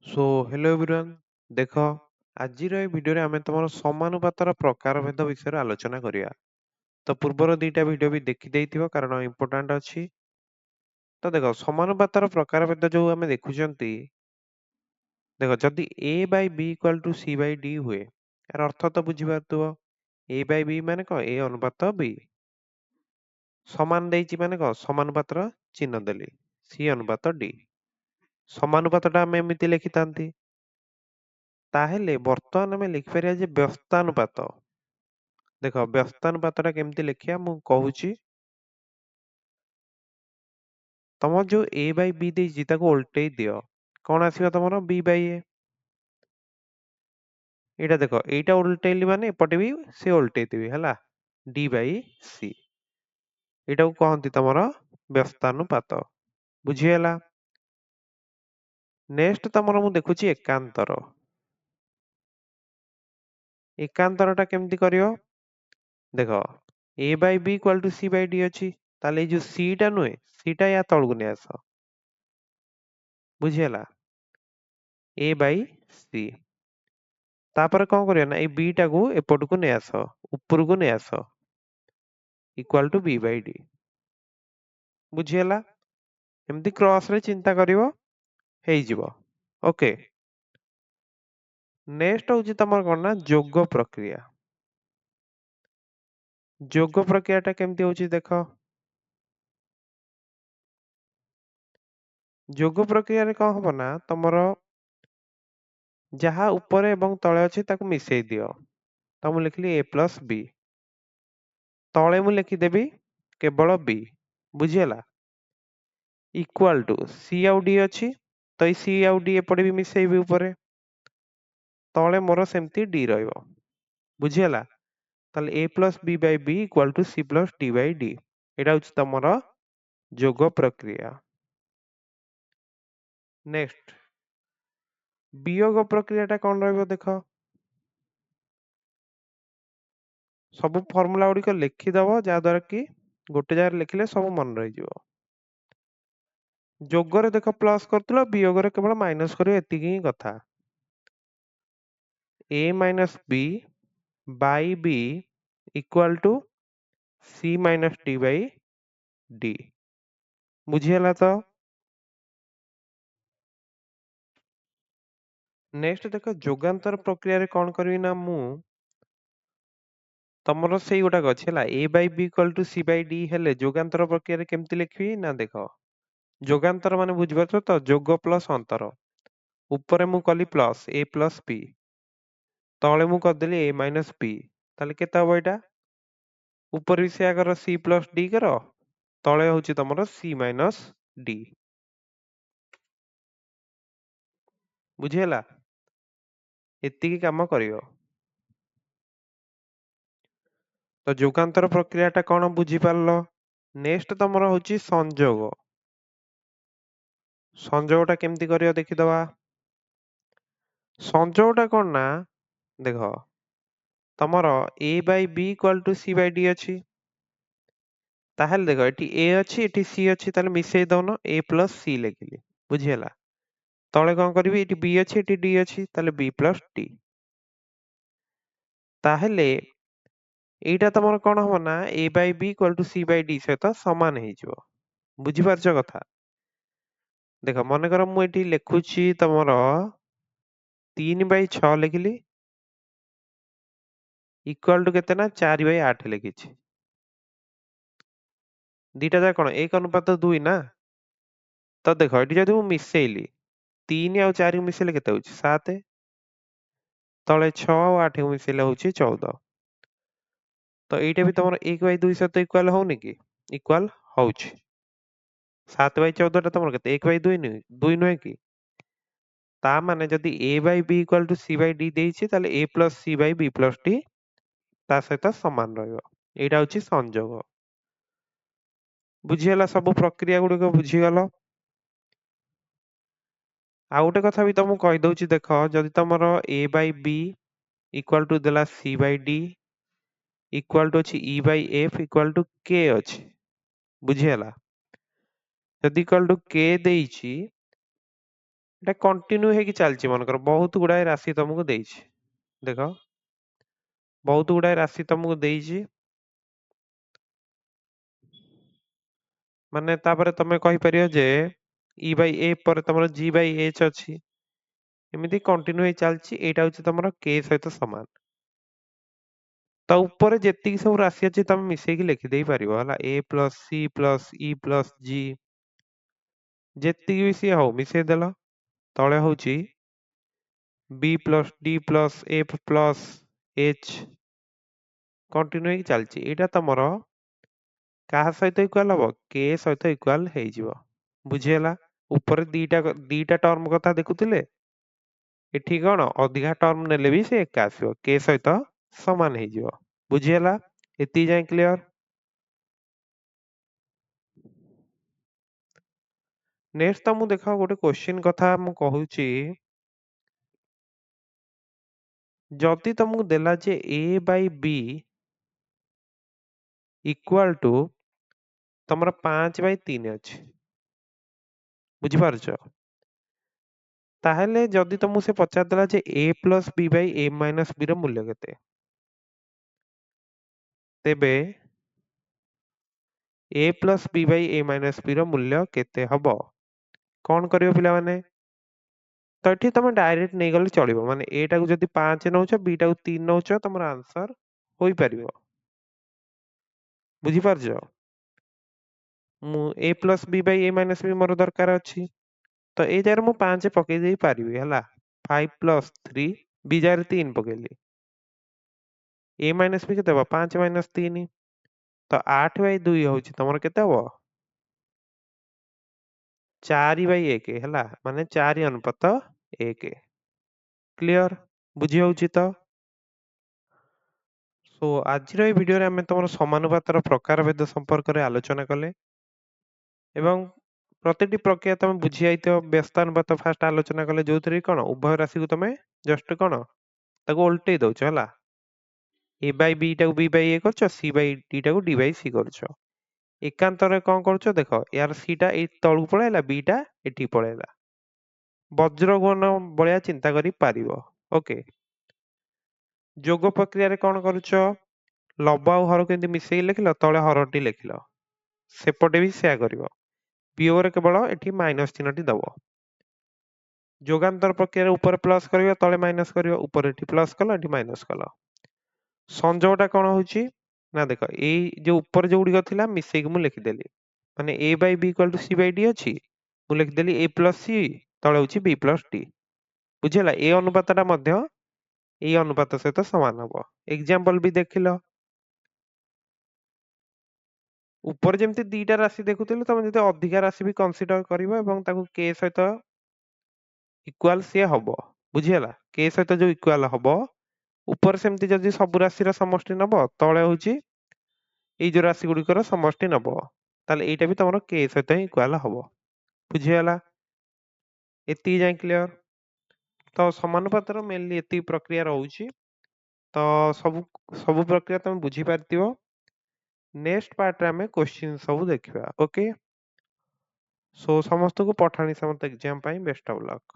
Show hello everyone ଦେଖ ଆଜିର ଏ ଭିଡିଓରେ ଆମେ ତମର ସମାନୁପାତର ପ୍ରକାରଭେଦ ବିଷୟରେ ଆଲୋଚନା କରିବା। ତ ପୂର୍ବର ଦିଟା ଭିଡିଓ ବି ଦେଖିଦେଇଥିବ କାରଣ ଇମ୍ପୋର୍ଟାଣ୍ଟ ଅଛି। ତ ଦେଖ ସମାନୁପାତର ପ୍ରକାରଭେଦ ଯୋଉ ଆମେ ଦେଖୁଛନ୍ତି, ଦେଖ ଯଦି a Bai b equal to c Bai d ହୁଏ, ଏହାର ଅର୍ଥ ତ ବୁଝିପାରୁଥିବ। a ବାଇ b ମାନେ କଣ? a ଅନୁପାତ b। ସମାନ ଦେଇଛି ମାନେ କଣ? ସମାନୁପାତର ଚିହ୍ନ ଦେଲି, c ଅନୁପାତ d। ସମାନୁପାତଟା ଆମେ ଏମିତି ଲେଖିଥାନ୍ତି। ତାହେଲେ ବର୍ତ୍ତମାନ ଆମେ ଲେଖିପାରିବା ଯେ ବ୍ୟସ୍ତାନୁପାତ। ଦେଖ ବ୍ୟସ୍ତାନୁପାତଟା କେମିତି ଲେଖିବା ମୁଁ କହୁଛି। ତମର ଯୋଉ a ବାଇ b ଦେଇଛି ତାକୁ ଓଲଟେଇ ଦିଅ। କଣ ଆସିବ ତମର? b Bai a। ଏଇଟା ଦେଖ, ଏଇଟା ଓଲଟେଇଲି ମାନେ ଏପଟେ ବି ସେ ଓଲଟେଇ ଦେବି, ହେଲା? d Bai c। ଏଇଟାକୁ କହନ୍ତି ତମର ବ୍ୟସ୍ତାନୁପାତ। ବୁଝିହେଲା? ନେକ୍ସଟ ତମର ମୁଁ ଦେଖୁଛି ଏକାନ୍ତର। ଏକାନ୍ତରଟା କେମିତି କରିବ? ଦେଖ a Bai b equal to c Bai d ଅଛି। ତାହେଲେ ଏଇ ଯୋଉ c ଟା ନୁହେଁ, c ଟା ୟା ତଳକୁ ନେଇ ଆସ। ବୁଝିହେଲା? a Bai c। ତାପରେ କଣ କରିବା ନା, ଏଇ b ଟାକୁ ଏପଟକୁ ନେଇ ଆସ, ଉପରକୁ ନେଇ ଆସ, equal to b Bai d। ବୁଝିହେଲା? ଏମିତି କ୍ରସ ରେ ଚିନ୍ତା କରିବ, ହେଇଯିବ। ଓକେ। ନେକ୍ସଟ ହଉଛି ତମର କଣ ନା, ଯୋଗ ପ୍ରକ୍ରିୟା। ଯୋଗ ପ୍ରକ୍ରିୟା ଟା କେମିତି ହଉଛି ଦେଖ। ଯୋଗ ପ୍ରକ୍ରିୟାରେ କଣ ହବ ନା, ତମର ଯାହା ଉପରେ ଏବଂ ତଳେ ଅଛି ତାକୁ ମିଶେଇ ଦିଅ। ତ ମୁଁ ଲେଖିଲି a ପ୍ଲସ b। ତଳେ ମୁଁ ଲେଖିଦେବି କେବଳ b। ବୁଝିହେଲା? ଇକ୍ୱାଲ ଟୁ c ଆଉ d ଅଛି, ତ ଏଇ c ଆଉ d ଏପଟେ ବି ମିଶେଇବି ଉପରେ। ତଳେ ମୋର ସେମିତି d ରହିବ। ବୁଝିହେଲା? ତାହେଲେ a plus b Bai b equal to c plus d Bai d। ଏଇଟା ହଉଛି ତମର ଯୋଗ ପ୍ରକ୍ରିୟା। ନେକ୍ସଟ ବିୟୋଗ ପ୍ରକ୍ରିୟା ଟା କଣ ରହିବ ଦେଖ। ସବୁ ଫର୍ମୁଲା ଗୁଡିକ ଲେଖିଦବ, ଯାହା ଦ୍ୱାରା କି ଗୋଟେ ଜାଗାରେ ଲେଖିଲେ ସବୁ ମନେ ରହିଯିବ। ଯୋଗରେ ଦେଖ ପ୍ଲସ କରୁଥିଲ, ବିୟୋଗରେ କେବଳ ମାଇନସ କରିବ, ଏତିକି ହିଁ କଥା। a minus b Bai b equal to c minus d Bai d। ବୁଝିହେଲା ତ? ନେକ୍ସଟ ଦେଖ ଯୋଗାନ୍ତର ପ୍ରକ୍ରିୟାରେ କଣ କରିବି ନା, ମୁଁ ତମର ସେଇ ଗୋଟାକ ଅଛି, ହେଲା? a Bai b equal to c Bai d ହେଲେ ଯୋଗାନ୍ତର ପ୍ରକ୍ରିୟାରେ କେମିତି ଲେଖିବି ନା, ଦେଖ ଯୋଗାନ୍ତର ମାନେ ବୁଝିପାରୁଛ ତ, ଯୋଗ ପ୍ଲସ ଅନ୍ତର। ଉପରେ ମୁଁ କଲି ପ୍ଲସ a ପ୍ଲସ b, ତଳେ ମୁଁ କରିଦେଲି a ମାଇନସ b। ତାହେଲେ କେତେ ହବ ଏଇଟା? ଉପରେ ବି ସେୟା କର, c ପ୍ଲସ d କର, ତଳେ ହଉଛି ତମର c ମାଇନସ d। ବୁଝିହେଲା? ଏତିକି କାମ କରିବ। ତ ଯୁଗାନ୍ତର ପ୍ରକ୍ରିୟା ଟା କଣ ବୁଝିପାରିଲ? ନେକ୍ସଟ ତମର ହଉଛି ସଂଯୋଗ। ସଂଯୋଗ ଟା କେମିତି କରିବ ଦେଖିଦବା। ସଂଯୋଗ ଟା କଣ ନା, ଦେଖ ତମର a Bai b equal to c Bai d ଅଛି। ତାହେଲେ ଦେଖ ଏଠି a ଅଛି, ଏଠି c ଅଛି, ତାହେଲେ ମିଶେଇ ଦଉନ, a ପ୍ଲସ c ଲେଖିଲି। ବୁଝିହେଲା? ତଳେ କଣ କରିବି, ଏଠି b ଅଛି, ଏଠି d ଅଛି, ତାହେଲେ b ପ୍ଲସ d। ତାହେଲେ ଏଇଟା ତମର କଣ ହବ ନା, a Bai b equal to c Bai d ସହିତ ସମାନ ହେଇଯିବ। ବୁଝିପାରୁଛ କଥା? ଦେଖ ମନେକର ମୁଁ ଏଠି ଲେଖୁଛି ତମର 3 ବାଇ 6 ଲେଖିଲି, ଇକ୍ୱାଲ ଟୁ କେତେ ନା 4 ବାଇ 8 ଲେଖିଛି। ଦିଟା ଯାକ କଣ 1 ଅନୁପାତ 2 ନା। ତ ଦେଖ ଏଠି ଯଦି ମୁଁ ମିଶେଇଲି 3 ଆଉ 4 କୁ ମିଶେଇଲେ କେତେ ହଉଛି 7, ତଳେ 6 ଆଉ 8 କୁ ମିଶେଇଲେ ହଉଛି 14। ତ ଏଇଟା ବି ତମର 1 ବାଇ 2 ସହିତ ଇକ୍ୱାଲ ହଉନି କି? ଇକ୍ୱାଲ ହଉଛି। 7 ବାଇ 14 ଟା ତମର କେତେ? 1 ବାଇ 2 ନୁହେଁ, 2 ନୁହେଁ କି? ତା ମାନେ ଯଦି a Bai b equal to c Bai d ଦେଇଛି, ତାହେଲେ a plus c Bai b plus d ତା ସହିତ ସମାନ ରହିବ। ଏଇଟା ହଉଛି ସଂଯୋଗ। ବୁଝିହେଲା? ସବୁ ପ୍ରକ୍ରିୟା ଗୁଡିକ ବୁଝିଗଲ? ଆଉ ଗୋଟେ କଥା ବି ତମକୁ କହିଦଉଛି, ଦେଖ ଯଦି ତମର a Bai b equal to ଦେଲା c Bai d equal to ଅଛି e Bai f equal to k ଅଛି। ବୁଝିହେଲା? ଯଦି ଇକ୍ୱାଲ ଟୁ k ଦେଇଛି, এটা କଣ୍ଟିନ୍ୟୁ ହେଇକି ଚାଲିଛି ମନେକର ବହୁତ ଗୁଡାଏ ରାଶି ତମକୁ ଦେଇଛି ଦେଖ ବହୁତ ଗୁଡାଏ ରାଶି ତମକୁ ଦେଇଛି ମାନେ ତାପରେ ତମେ କହିପାରିବ ଯେ E by A ପରେ ତମର G by H ଅଛି ଏମିତି କଣ୍ଟିନ୍ୟୁ ହେଇ ଚାଲିଛି ଏଇଟା ହଉଛି ତମର K ସହିତ ସମାନ ତା ଉପରେ ଯେତିକି ସବୁ ରାଶି ଅଛି ତମେ ମିଶେଇକି ଲେଖିଦେଇ ପାରିବ ହେଲା A plus C plus E plus G ଯେତିକି ବି ସିଏ ହଉ ମିଶେଇ ଦେଲ ତଳେ ହଉଛି B plus D plus F plus H continue ହେଇକି ଚାଲିଛି ଏଇଟା ତମର କାହା ସହିତ ଇକ୍ୱାଲ ହବ K ସହିତ ଇକ୍ୱାଲ ହେଇଯିବ ବୁଝିହେଲା ଉପରେ ଦିଟା ଟର୍ମ କଥା ଦେଖୁଥିଲେ ଏଠି କଣ ଅଧିକା ଟର୍ମ ନେଲେ ବି ସେ ଏକା ଆସିବ K ସହିତ ସମାନ ହେଇଯିବ ବୁଝିହେଲା ଏତିକି ଯାଏ କ୍ଲିୟର ନେକ୍ସଟ ତମକୁ ଦେଖ ଗୋଟେ କ୍ୱେଶ୍ଚିନ କଥା ମୁଁ କହୁଛି ଯଦି ତମକୁ ଦେଲା ଯେ A by B equal to ତମର 5/3 ଅଛି ବୁଝିପାରୁଛ ତାହେଲେ ଯଦି ତମକୁ ସେ ପଚାରିଦେଲା ଯେ A plus B by A minus B ର ମୂଲ୍ୟ କେତେ ତେବେ A plus B by A minus B ର ମୂଲ୍ୟ କେତେ ହବ କଣ କରିବ ପିଲାମାନେ ତ ଏଠି ତମେ ଡାଇରେକ୍ଟ ନେଇଗଲେ ଚଳିବ ମାନେ A ଟାକୁ ଯଦି 5 ନଉଛ B ଟାକୁ 3 ନଉଛ ତମର ଆନ୍ସର ହୋଇପାରିବ ବୁଝିପାରୁଛ ମୁଁ A plus B by A minus B ମୋର ଦରକାର ଅଛି ତ ଏଇ ଜାଗାରେ ମୁଁ 5 ପକେଇ ଦେଇ ପାରିବି ହେଲା 5 plus 3 B ଜାଗାରେ 3 ପକେଇଲି A minus B କେତେ ହବ 5 minus 3 ତ 8/2 ହଉଛି ତମର କେତେ ହବ 4/1 ହେଲା ମାନେ 4:1 କ୍ଲିୟର ବୁଝି ହଉଛି ତ ସୋ ଆଜିର এই ଭିଡିଓରେ ଆମେ ତମର ସମାନୁପାତର ପ୍ରକାରଭେଦ ସମ୍ପର୍କରେ ଆଲୋଚନା କଲେ ଏବଂ ପ୍ରତିଟି ପ୍ରକ୍ରିୟା ତମେ ବୁଝି ଯାଇଥିବ ବ୍ୟସ୍ତାନୁପାତ ଫାଷ୍ଟ ଆଲୋଚନା କଲେ ଯୋଉଥିରେ କଣ ଉଭୟ ରାଶିକୁ ତମେ ଜଷ୍ଟ କଣ ତାକୁ ଓଲଟେଇ ଦଉଛ ହେଲା A by B ଟାକୁ B by A କରୁଛ C by D ଟାକୁ D by C କରୁଛ ଏକାନ୍ତରେ କଣ କରୁଛ ଦେଖ ୟାର C ଟା ଏଇ ତଳକୁ ପଳେଇଲା B ଟା ଏଠି ପଳେଇଲା ବଜ୍ରଗଣ ଭଳିଆ ଚିନ୍ତା କରି ପାରିବ ଓକେ ଯୋଗ ପ୍ରକ୍ରିୟାରେ କଣ କରୁଛ ଲବ ଆଉ ହରକୁ ଏମିତି ମିଶେଇକି ଲେଖିଲ ତଳେ ହରଟି ଲେଖିଲ ସେପଟେ ବି ସେୟା କରିବ ବିୟୋଗରେ କେବଳ ଏଠି ମାଇନସ ଚିହ୍ନଟି ଦବ ଯୋଗାନ୍ତର ପ୍ରକ୍ରିୟାରେ ଉପରେ ପ୍ଲସ୍ କରିବ ତଳେ ମାଇନସ କରିବ ଉପରେ ଏଠି ପ୍ଲସ୍ କଲ ଏଠି ମାଇନସ କଲ ସଂଯୋଗଟା କଣ ହଉଛି ନା ଦେଖ ଏଇ ଯୋଉ ଉପରେ ଯୋଉଗୁଡିକ ଥିଲା ମିଶେଇକି ମୁଁ ଲେଖିଦେଲି ମାନେ A by B equal to C by D ଅଛି ମୁଁ ଲେଖିଦେଲି A plus C ତଳେ ହଉଛି B plus D ବୁଝିହେଲା ଏ ଅନୁପାତଟା ମଧ୍ୟ ଏଇ ଅନୁପାତ ସହିତ ସମାନ ହବ ଏକ୍ସାମ୍ପଲ ବି ଦେଖିଲ ଉପରେ ଯେମିତି ଦିଟା ରାଶି ଦେଖୁଥିଲେ ତମେ ଯଦି ଅଧିକା ରାଶି ବି କନସିଡର କରିବ ଏବଂ ତାକୁ K ସହିତ ଇକ୍ୱାଲ ସିଏ ହବ ବୁଝିହେଲା K ସହିତ ଯୋଉ ଇକ୍ୱାଲ ହବ ଉପରେ ସେମିତି ଯଦି ସବୁ ରାଶିର ସମଷ୍ଟି ନବ ତଳେ ହଉଛି ଏଇ ଯୋଉ ରାଶି ଗୁଡିକର ସମଷ୍ଟି ନବ ତାହେଲେ ଏଇଟା ବି ତମର K ସହିତ ହିଁ ଇକ୍ୱାଲ ହବ ବୁଝିହେଲା ଏତିକି ଯାଏ କ୍ଲିୟର ତ ସମାନୁପାତର ମେନଲି ଏତିକି ପ୍ରକ୍ରିୟା ରହୁଛି ତ ସବୁ ସବୁ ପ୍ରକ୍ରିୟା ତମେ ବୁଝିପାରିଥିବ ନେକ୍ସଟ ପାର୍ଟରେ ଆମେ କ୍ୱେଶ୍ଚିନ୍ ସବୁ ଦେଖିବା ଓକେ ସୋ ସମସ୍ତଙ୍କୁ ପଠାଣି ସାମନ୍ତ ଏକ୍ଜାମ ପାଇଁ ବେଷ୍ଟ ଅଫ ଲକ୍